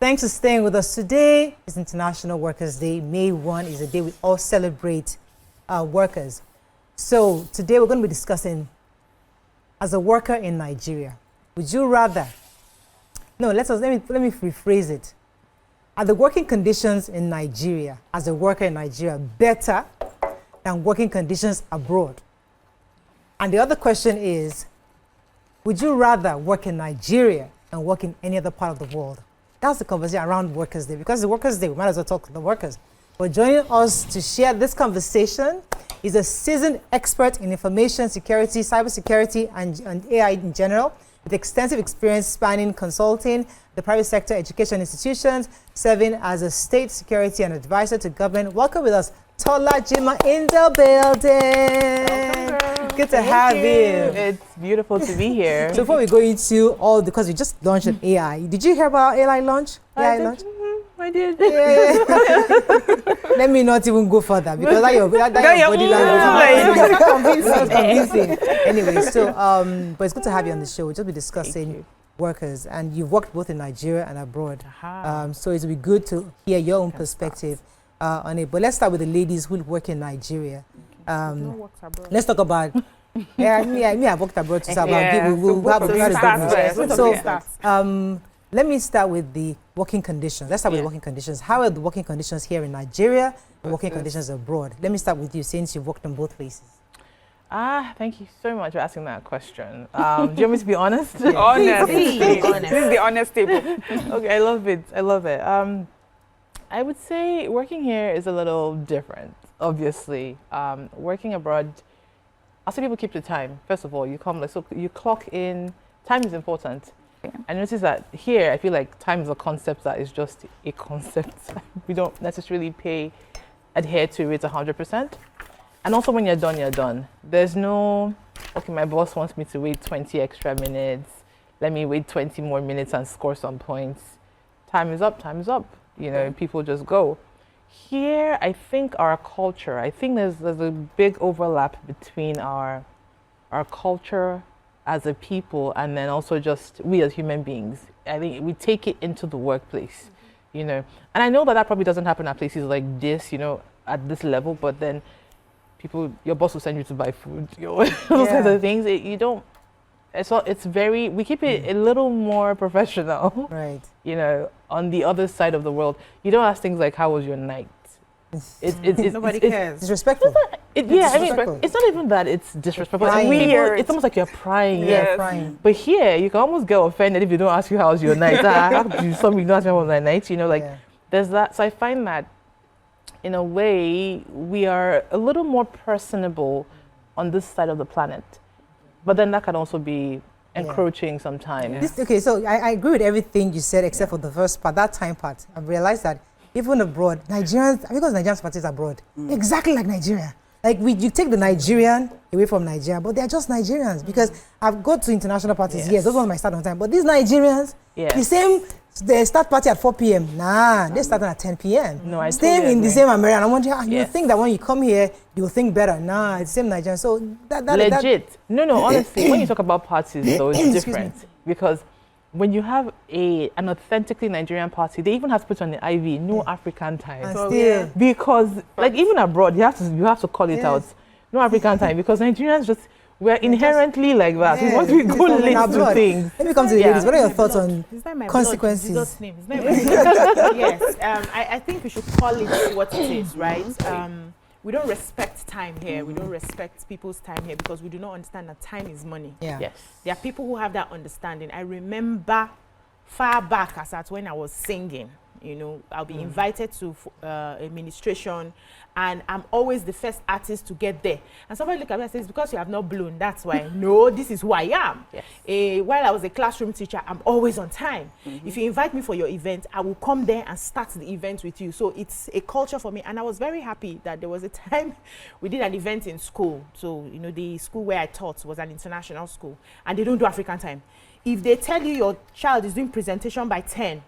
Thanks for staying with us. Today is International Workers' Day. May 1 is a day we all celebrate workers. So today we're going to be discussing, as a worker in Nigeria, would you rather, no, let me rephrase it. Are the working conditions in Nigeria, as a worker in Nigeria, better than working conditions abroad? And the other question is, would you rather work in Nigeria than work in any other part of the world? That's the conversation around Workers' Day. Because the Workers' Day, we might as well talk to the workers. But joining us to share this conversation is a seasoned expert in information security, cybersecurity, and AI in general, with extensive experience spanning consulting, the private sector, education institutions, serving as a state security and advisor to government. Welcome with us, Tola Jimoh in the building. Welcome, Good to have you. It's beautiful to be here. So before we go into all, because we just launched an AI, did you hear about AI launch? AI launch? I did. Let me not even go further because that your body language is convincing. Anyway, so but it's good to have you on the show. We'll just be discussing workers, and you've worked both in Nigeria and abroad. So it will be good to hear your own perspective on it. But let's start with the ladies who work in Nigeria. Let's talk about. Me, I've worked abroad too. So let me start with the working conditions. Let's start with the working conditions. How are the working conditions here in Nigeria and working conditions abroad? Let me start with you, since you've worked in both places. Thank you so much for asking that question. Do you want me to be honest? Honest. This is the honest table. Okay, I love it. I love it. I would say working here is a little different, obviously. Working abroad, also people keep the time. First of all, you come, so you clock in. Time is important. I notice that here, I feel like time is a concept that is just a concept. We don't necessarily adhere to it 100%. And also when you're done, you're done. There's no, okay, my boss wants me to wait 20 extra minutes. Let me wait 20 more minutes and score some points. Time is up, time is up. You know, people just go. Here, I think our culture, I think there's a big overlap between our culture as a people, and then also just we as human beings. I think we take it into the workplace, you know. And I know that probably doesn't happen at places like this, you know, at this level, but then your boss will send you to buy food, you know, those kinds of things. It's very, we keep it a little more professional. Right. You know, on the other side of the world, you don't ask things like, how was your night? Nobody cares. It's disrespectful. I mean, it's not even that it's disrespectful. It's almost like you're prying. Yes. Prying. But here, you can almost get offended if you don't ask you how's your night. How could you don't ask me how was my night? You know, like there's that. So I find that in a way we are a little more personable on this side of the planet. But then that can also be encroaching sometimes. Okay, so I agree with everything you said except for the first part, that time part. I've realized that even abroad, Nigerians, because Nigerians practice abroad, exactly like Nigeria. Like you take the Nigerian away from Nigeria, but they're just Nigerians. Because I've gone to international parties, yes, those ones might start on time. But these Nigerians, the same, they start party at 4 p.m. Nah, they're starting at 10 p.m. No, I Staying totally in agree. the same American. I wonder, you think that when you come here, you'll think better. Nah, it's the same Nigerian. So legit. No, honestly, when you talk about parties, though, it's different. Because when you have an authentically Nigerian party, they even have to put on the IV, no African time. Because, like, even abroad, you have to call it out. No African time, because Nigerians we're inherently like that. We want to go late to things. Let me come to the ladies. What are your thoughts on consequences? Yes, I think we should call it what it is, right? We don't respect time here. We don't respect people's time here because we do not understand that time is money. Yes. There are people who have that understanding. I remember far back as at when I was singing, you know, I'll be invited to administration, and I'm always the first artist to get there. And somebody look at me and says, because you have not blown, that's why. No, this is who I am. Yes. While I was a classroom teacher, I'm always on time. If you invite me for your event, I will come there and start the event with you. So it's a culture for me. And I was very happy that there was a time we did an event in school. So, you know, the school where I taught was an international school, and they don't do African time. If they tell you your child is doing presentation by 10,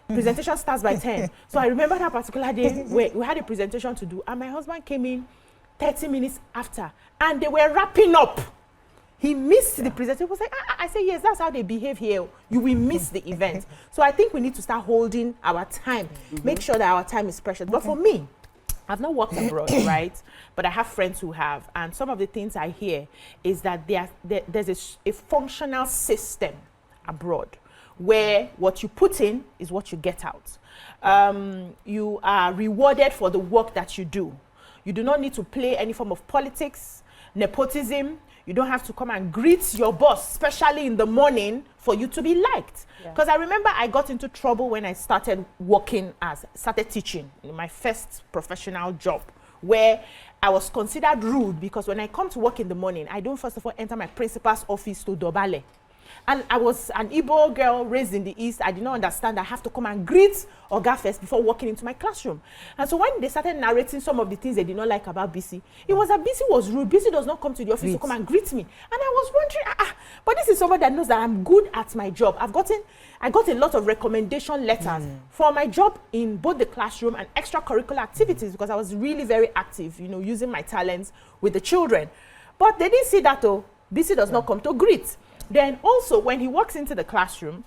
presentation starts by 10. So I remember that particular day where we had a presentation to do, and my husband came in 30 minutes after, and they were wrapping up. He missed the presentation. He was like, I said, yes, that's how they behave here. You will miss the event. So I think we need to start holding our time. Make sure that our time is precious. But for me, I've not worked abroad, right? But I have friends who have. And some of the things I hear is that there's a functional system abroad where what you put in is what you get out. You are rewarded for the work that you do. You do not need to play any form of politics, nepotism. You don't have to come and greet your boss, especially in the morning, for you to be liked. Because I remember I got into trouble when I started started teaching in my first professional job, where I was considered rude because when I come to work in the morning, I don't first of all enter my principal's office to Dobale. And I was an Igbo girl raised in the East. I did not understand I have to come and greet Oga first before walking into my classroom. And so when they started narrating some of the things they did not like about Beecee, it was that Beecee was rude. Beecee does not come to the office to come and greet me. And I was wondering, but this is someone that knows that I'm good at my job. I got a lot of recommendation letters for my job in both the classroom and extracurricular activities because I was really very active, using my talents with the children. But they didn't see that, Beecee does not come to greet. Then also, when he walks into the classroom,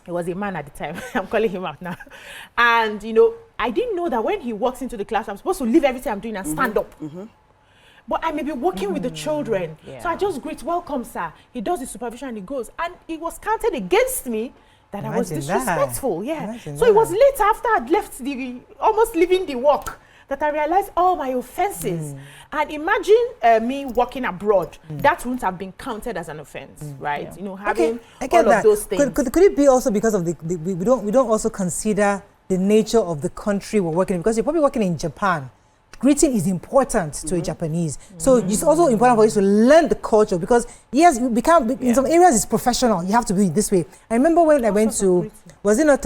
he was a man at the time. I'm calling him out now. And, I didn't know that when he walks into the classroom, I'm supposed to leave everything I'm doing and stand up. But I may be working with the children. So I just greet, welcome, sir. He does the supervision and he goes. And it was counted against me that I was disrespectful. So it was later after I'd left almost leaving the work, that I realized all my offenses. And imagine me working abroad. That wouldn't have been counted as an offense, right? Having all of those things. Could it be also because of we don't also consider the nature of the country we're working in? Because you're probably working in Japan. Greeting is important to a Japanese. So it's also important for you to learn the culture because, yes, in some areas it's professional. You have to be this way. I remember when I went to, was it not,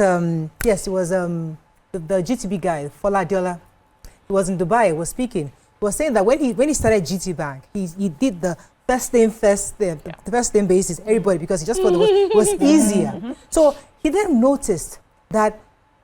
yes, it was the GTB guy, Tola Jimoh. He was in Dubai, he was speaking. He was saying that when he started GT Bank, he did the first name basis, everybody, because he just thought it was easier. So he then noticed that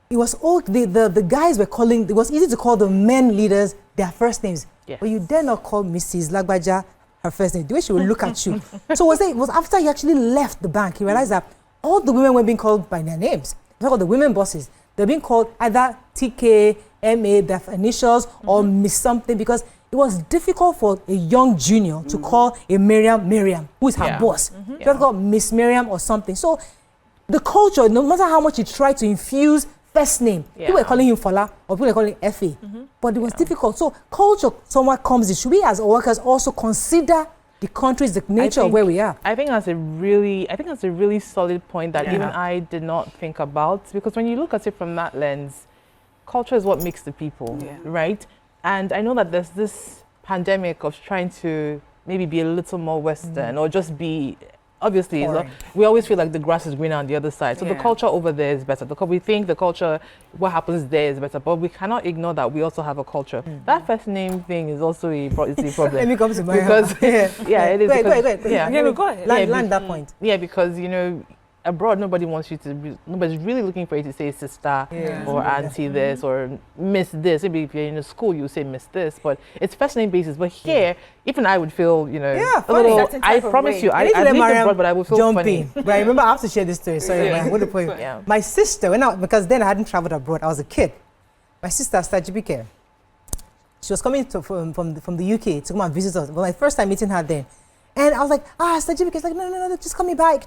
it was all, the guys were calling, it was easy to call the men leaders their first names. But you dare not call Mrs. Lagbaja her first name, the way she would look at you. So it was after he actually left the bank, he realized that all the women were being called by their names. They were called the women bosses. They're being called either TK, MA, their initials, or Miss something, because it was difficult for a young junior to call a Miriam, who is her boss. You have to call Miss Miriam or something. So the culture, no matter how much you try to infuse first name, people were calling him Fola or people were calling him Effie, but it was difficult. So culture somewhat comes in. Should we as workers also consider the country's the nature of where we are? I think that's a really solid point that even I did not think about, because when you look at it from that lens, culture is what makes the people, right? And I know that there's this pandemic of trying to maybe be a little more Western or just be, obviously, we always feel like the grass is greener on the other side. So the culture over there is better. We think the culture, what happens there is better, but we cannot ignore that we also have a culture. That first name thing is also a problem. Let me come to my because it is. Go ahead. Go ahead. Land that point. Yeah, because abroad, nobody's really looking for you to say sister or auntie this or miss this. Maybe if you're in a school, you say miss this, but it's first name basis. But here, even I would feel, a little, I promise you, I've lived abroad, but I would feel jumping. funny. But I remember I have to share this story. Sorry, I want to point. My sister, because then I hadn't traveled abroad, I was a kid. My sister started GBK. She was coming from the UK to come and visit us. It was my first time meeting her then. And I was like, Stajibik is like, no, just call me bike.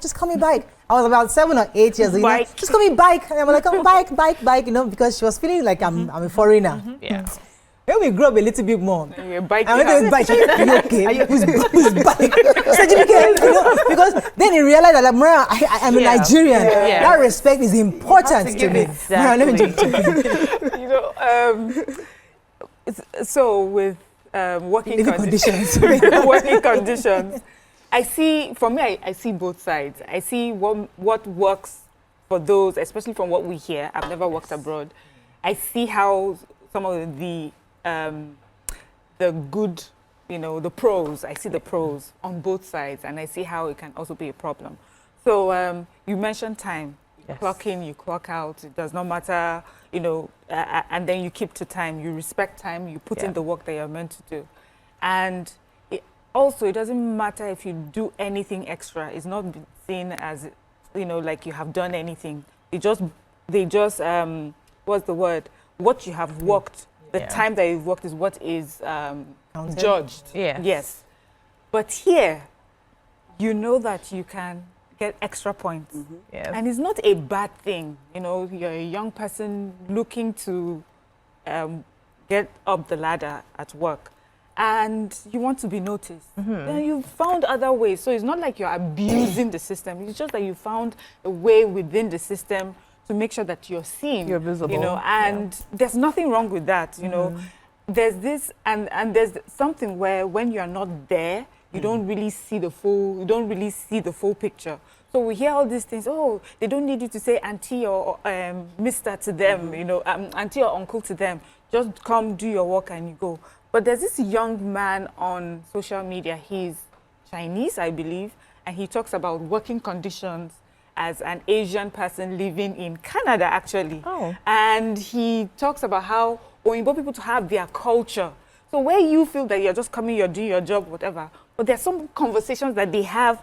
I was about 7 or 8 years old. Just call me bike. And I'm like, oh, bike, because she was feeling like I'm a foreigner. When we grew up a little bit more, I went to bike. Are you okay? Who's bike? Stajibik, because then he realized that like, Mara, I'm a Nigerian. That respect is important to me. Exactly. Let me so with working conditions. I see both sides. I see what works for those, especially from what we hear. I've never worked abroad. I see how some of the good, the pros. I see the pros on both sides, and I see how it can also be a problem. So you mentioned time. You clock in, you clock out. It does not matter, and then you keep to time. You respect time. You put in the work that you're meant to do. And also, it doesn't matter if you do anything extra. It's not seen as, like you have done anything. They just what's the word? What you have worked, the time that you've worked is what is judged. Yes. Yes. But here, you know that you can get extra points. Yes. And it's not a bad thing. You're a young person looking to get up the ladder at work. And you want to be noticed. Then you found other ways. So it's not like you're abusing the system. It's just that you found a way within the system to make sure that you're seen. You're visible. And there's nothing wrong with that. There's this, and there's something where when you're not there, you don't really see the full picture. So we hear all these things, oh, they don't need you to say auntie or mister to them, auntie or uncle to them. Just come, do your work, and you go. But there's this young man on social media, he's Chinese, I believe, and he talks about working conditions as an Asian person living in Canada, actually. Oh. And he talks about how Oyinbo people to have their culture. So where you feel that you're just coming, you're doing your job, whatever, but there's some conversations that they have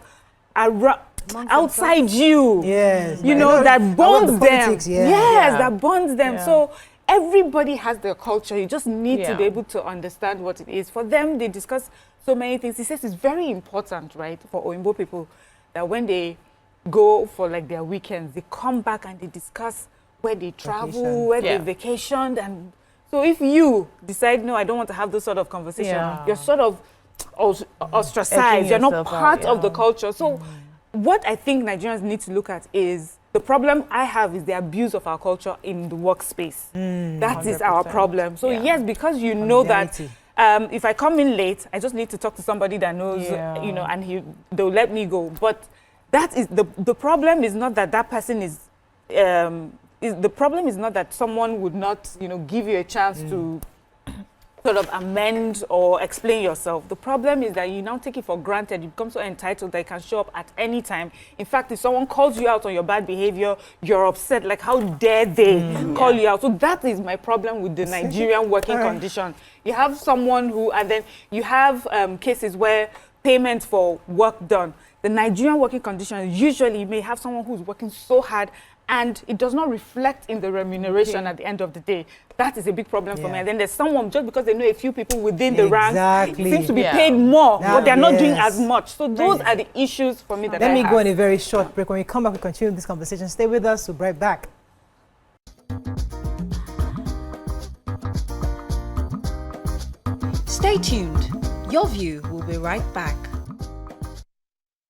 outside you, Yes. that bonds them. Politics, Yes, that bonds them. Yeah. So everybody has their culture. You just need to be able to understand what it is. For them, they discuss so many things. He says it's very important, right, for Oyinbo people that when they go for like their weekends, they come back and they discuss where they travel, where they vacationed. And so if you decide, no, I don't want to have those sort of conversations, you're sort of ostracized. You're not part of the culture. So what I think Nigerians need to look at is the problem I have is the abuse of our culture in the workspace. That is our problem. So yes, because you know that if I come in late, I just need to talk to somebody that knows, and they'll let me go. But that is the problem is not that person is the problem is not that someone would not, give you a chance to sort of amend or explain yourself. The problem is that you now take it for granted. You become so entitled that you can show up at any time. In fact, if someone calls you out on your bad behavior, you're upset. Like, how dare they call you out? So that is my problem with the Nigerian working condition. You have someone who, and then you have cases where payment for work done. The Nigerian working condition, usually you may have someone who's working so hard and it does not reflect in the remuneration at the end of the day. That is a big problem for me. And then there's someone, just because they know a few people within the rank, seems to be paid more, but they're not doing as much. So those are the issues for me that Let me go on a very short break. When we come back, we continue this conversation. Stay with us. We'll be right back. Stay tuned. Your View will be right back.